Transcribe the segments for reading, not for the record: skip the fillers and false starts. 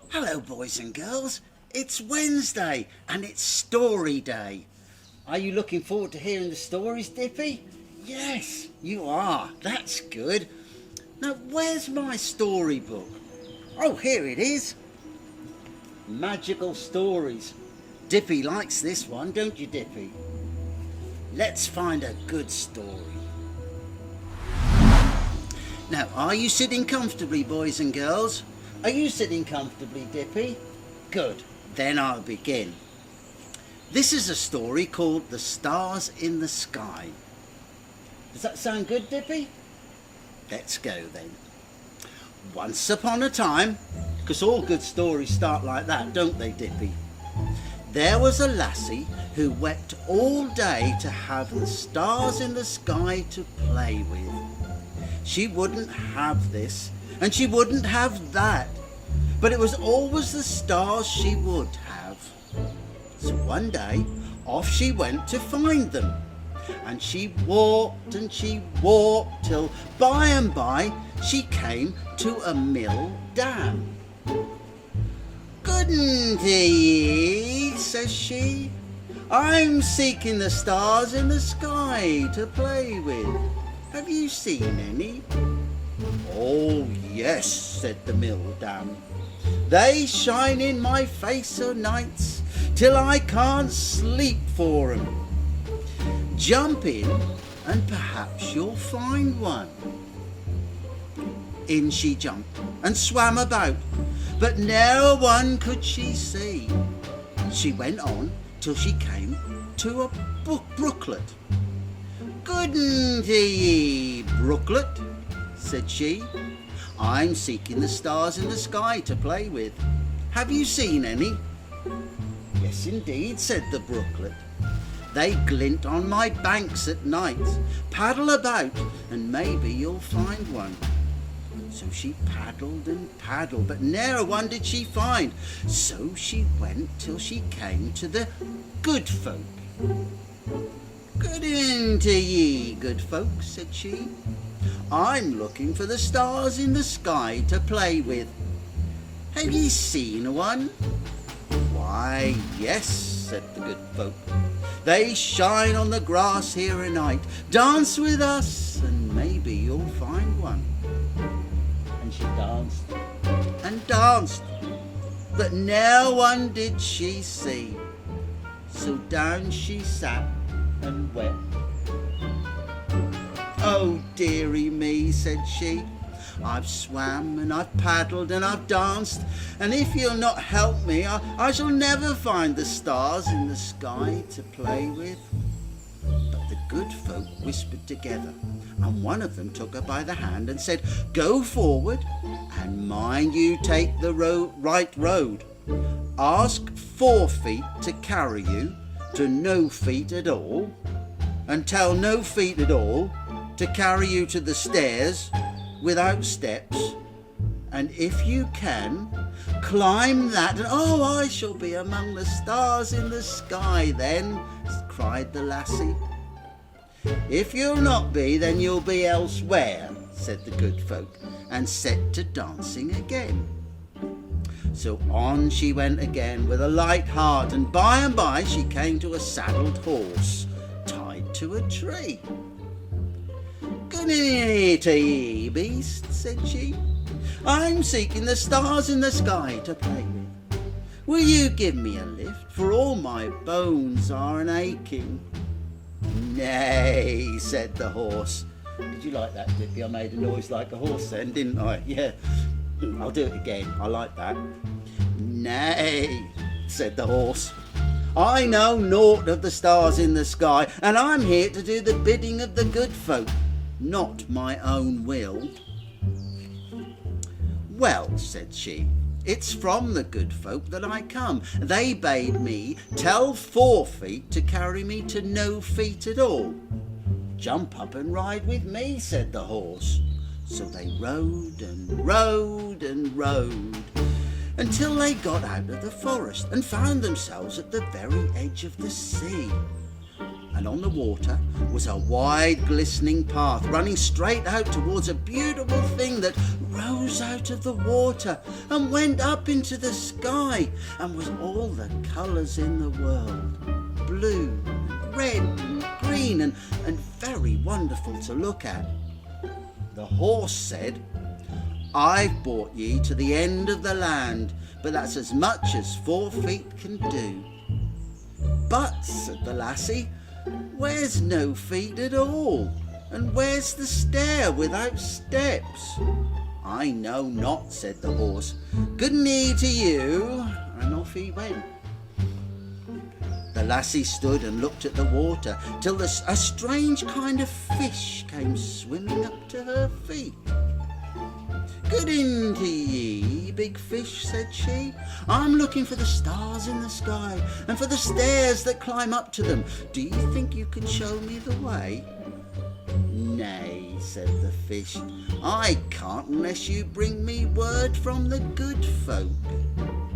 Hello, boys and girls. It's Wednesday and it's story day. Are you looking forward to hearing the stories, Dippy? Yes, you are. That's good. Now, where's my storybook? Oh, here it is. Magical stories. Dippy likes this one, don't you, Dippy? Let's find a good story. Now, are you sitting comfortably, boys and girls? Are you sitting comfortably, Dippy? Good. Then I'll begin. This is a story called The Stars in the Sky. Does that sound good, Dippy? Let's go then. Once upon a time, because all good stories start like that, don't they, Dippy? There was a lassie who wept all day to have the stars in the sky to play with. She wouldn't have this, and she wouldn't have that, but it was always the stars she would have. So one day, off she went to find them, and she walked till by and by she came to a mill dam. "Couldn't ye," says she, "I'm seeking the stars in the sky to play with. Have you seen any?" "Oh yes," said the mill dam. "They shine in my face o' nights till I can't sleep for 'em. Jump in and perhaps you'll find one." In she jumped and swam about, but ne'er one could she see. She went on till she came to a brooklet. "Couldn't ye, brooklet," said she, "I'm seeking the stars in the sky to play with. Have you seen any?" "Yes, indeed," said the brooklet. "They glint on my banks at night. Paddle about and maybe you'll find one." So she paddled and paddled, but ne'er one did she find. So she went till she came to the good folk. "Couldn't ye, good folk," said she, "I'm looking for the stars in the sky to play with. Have ye seen one?" "Why, yes," said the good folk. "They shine on the grass here a night. Dance with us and maybe you'll find one." And she danced and danced, but ne'er one did she see. So down she sat and wept. "Oh dearie me," said she, "I've swam and I've paddled and I've danced, and if you'll not help me I shall never find the stars in the sky to play with." But the good folk whispered together, and one of them took her by the hand and said, "Go forward and mind you take the right road. Ask 4 feet to carry you to no feet at all, and tell no feet at all to carry you to the stairs without steps, and if you can, climb that, and oh, I shall be among the stars in the sky then," cried the lassie. "If you'll not be, then you'll be elsewhere," said the good folk, and set to dancing again. So on she went again with a light heart, and by she came to a saddled horse tied to a tree. "Good ye, beast," said she, "I'm seeking the stars in the sky to play with. Will you give me a lift, for all my bones are an aching?" "Nay," said the horse. Did you like that, Dippy? I made a noise like a horse then, didn't I? Yeah. I'll do it again. I like that. "Nay," said the horse. "I know naught of the stars in the sky, and I'm here to do the bidding of the good folk, not my own will." "Well," said she, "it's from the good folk that I come. They bade me tell 4 feet to carry me to no feet at all." "Jump up and ride with me," said the horse. So they rode and rode and rode until they got out of the forest and found themselves at the very edge of the sea. and on the water was a wide glistening path running straight out towards a beautiful thing that rose out of the water and went up into the sky and was all the colours in the world, blue and red and green and very wonderful to look at. The horse said, "I've brought ye to the end of the land, but that's as much as 4 feet can do." "But," said the lassie, "where's no feet at all? And where's the stair without steps?" "I know not," said the horse. "Good ne'e to you," and off he went. The lassie stood and looked at the water till a strange kind of fish came swimming up to her feet. "Good e'en to ye, big fish," said she. "I'm looking for the stars in the sky and for the stairs that climb up to them. Do you think you can show me the way?" "Nay," said the fish, "I can't unless you bring me word from the good folk."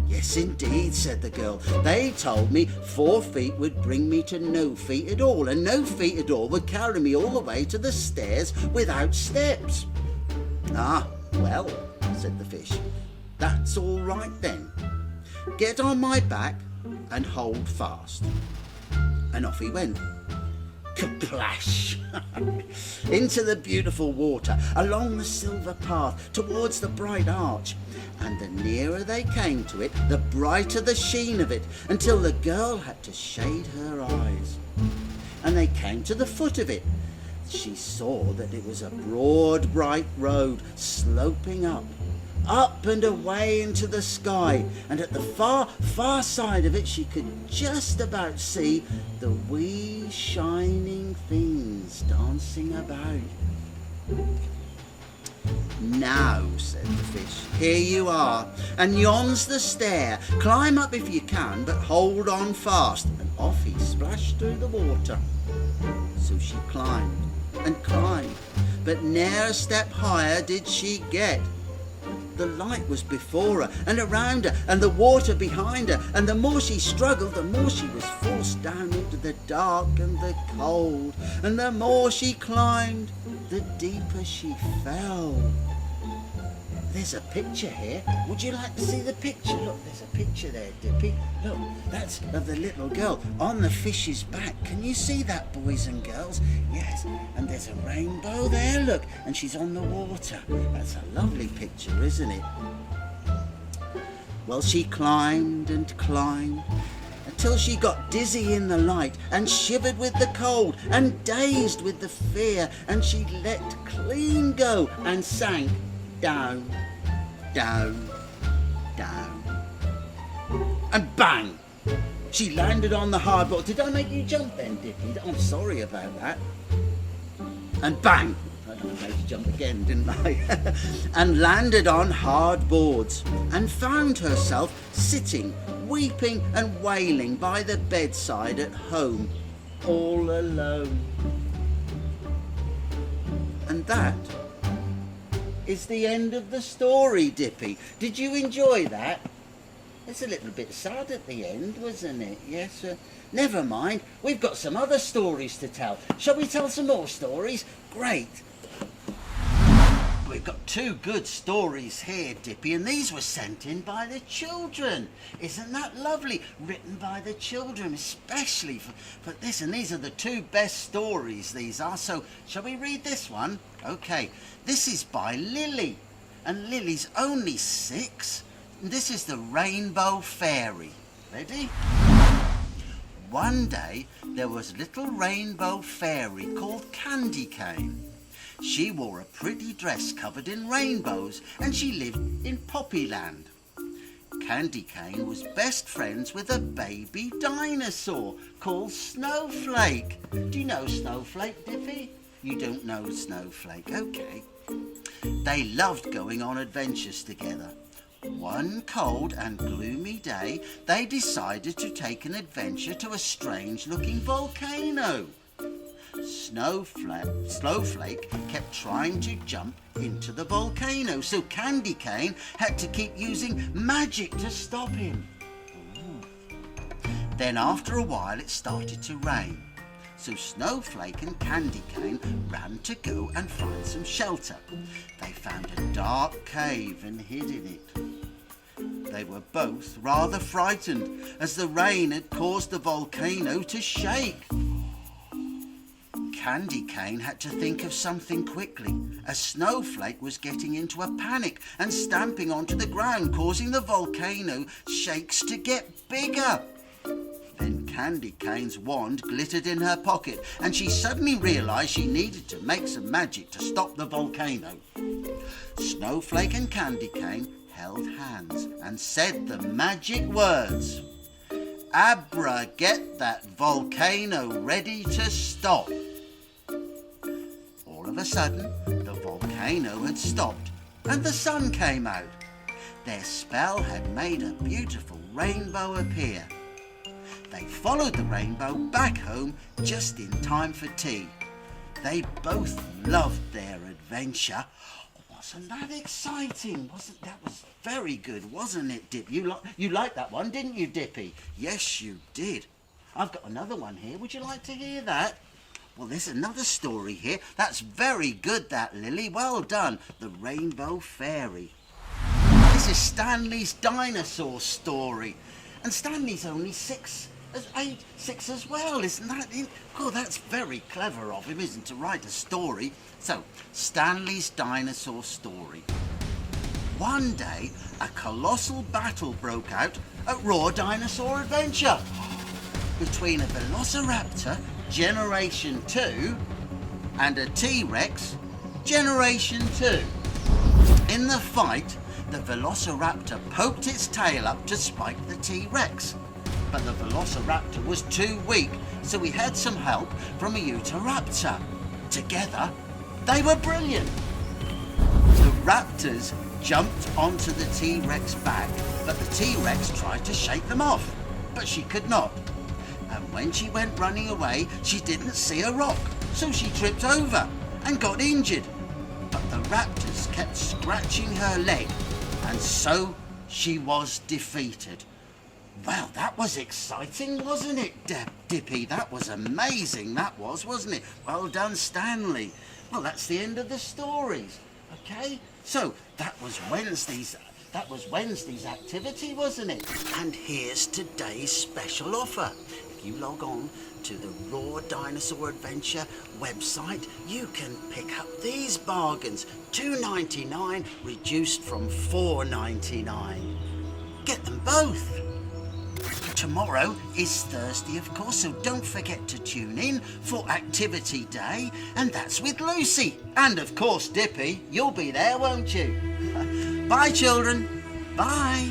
"Yes, indeed," said the girl. "They told me 4 feet would bring me to no feet at all, and no feet at all would carry me all the way to the stairs without steps." "Ah, well," said the fish, "that's all right then. Get on my back and hold fast." And off he went. Kaplash! Into the beautiful water, along the silver path, towards the bright arch. And the nearer they came to it, the brighter the sheen of it, until the girl had to shade her eyes. And they came to the foot of it. She saw that it was a broad, bright road, sloping up and away into the sky, and at the far side of it she could just about see the wee shining things dancing about. "Now," said the fish, "here you are, and yon's the stair. Climb up if you can, but hold on fast." And off he splashed through the water. So she climbed and climbed, but ne'er a step higher did she get. The light was before her and around her, and the water behind her, and the more she struggled, the more she was forced down into the dark and the cold, and the more she climbed, the deeper she fell. There's a picture here. Would you like to see the picture? Look, there's a picture there, Dippy. Look, that's of the little girl on the fish's back. Can you see that, boys and girls? Yes, and there's a rainbow there, look, and she's on the water. That's a lovely picture, isn't it? Well, she climbed and climbed until she got dizzy in the light and shivered with the cold and dazed with the fear, and she let clean go and sank down, down, down. And bang! She landed on the hard board. Did I make you jump then, Dippy? I'm sorry about that. And bang! I made you jump again, didn't I? And landed on hard boards and found herself sitting, weeping and wailing by the bedside at home, all alone. And that is the end of the story, Dippy. Did you enjoy that? It's a little bit sad at the end, wasn't it? Yes, never mind. We've got some other stories to tell. Shall we tell some more stories? Great. We've got 2 good stories here, Dippy, and these were sent in by the children. Isn't that lovely? Written by the children, especially for this. And these are the 2 best stories, these are. So, shall we read this one? Okay. This is by Lily, and Lily's only 6. And this is the Rainbow Fairy. Ready? One day, there was a little rainbow fairy called Candy Cane. She wore a pretty dress covered in rainbows, and she lived in Poppyland. Candy Cane was best friends with a baby dinosaur called Snowflake. Do you know Snowflake, Dippy? You don't know Snowflake, okay. They loved going on adventures together. One cold and gloomy day, they decided to take an adventure to a strange-looking volcano. Snowflake kept trying to jump into the volcano, so Candy Cane had to keep using magic to stop him. Then after a while it started to rain. So Snowflake and Candy Cane ran to go and find some shelter. They found a dark cave and hid in it. They were both rather frightened as the rain had caused the volcano to shake. Candy Cane had to think of something quickly, as Snowflake was getting into a panic and stamping onto the ground, causing the volcano shakes to get bigger. Then Candy Cane's wand glittered in her pocket, and she suddenly realised she needed to make some magic to stop the volcano. Snowflake and Candy Cane held hands and said the magic words, "Abra, get that volcano ready to stop." All of a sudden, the volcano had stopped and the sun came out. Their spell had made a beautiful rainbow appear. They followed the rainbow back home just in time for tea. They both loved their adventure. Wasn't that exciting? That was very good, wasn't it, Dip? You liked that one, didn't you, Dippy? Yes, you did. I've got another one here. Would you like to hear that? Well, there's another story here. That's very good, that, Lily. Well done. The Rainbow Fairy. This is Stanley's Dinosaur story. And Stanley's only six as well, isn't that? Oh, that's very clever of him, isn't it, to write a story? So, Stanley's Dinosaur story. One day, a colossal battle broke out at ROARR Dinosaur Adventure between a Velociraptor Generation 2 and a T-Rex Generation 2. In the fight, the Velociraptor poked its tail up to spike the T-Rex, but the Velociraptor was too weak, so he had some help from a Utahraptor. Together, they were brilliant. The raptors jumped onto the T-Rex back, but the T-Rex tried to shake them off, but she could not. And when she went running away, she didn't see a rock, so she tripped over and got injured. But the raptors kept scratching her leg, and so she was defeated. Well, that was exciting, wasn't it, Dippy? That was amazing, that was, wasn't it? Well done, Stanley. Well, that's the end of the stories, okay? So, that was Wednesday's activity, wasn't it? And here's today's special offer. If you log on to the ROARR Dinosaur Adventure website, you can pick up these bargains. $2.99 reduced from $4.99. Get them both. Tomorrow is Thursday, of course, so don't forget to tune in for Activity Day, and that's with Lucy. And of course, Dippy, you'll be there, won't you? Bye, children. Bye.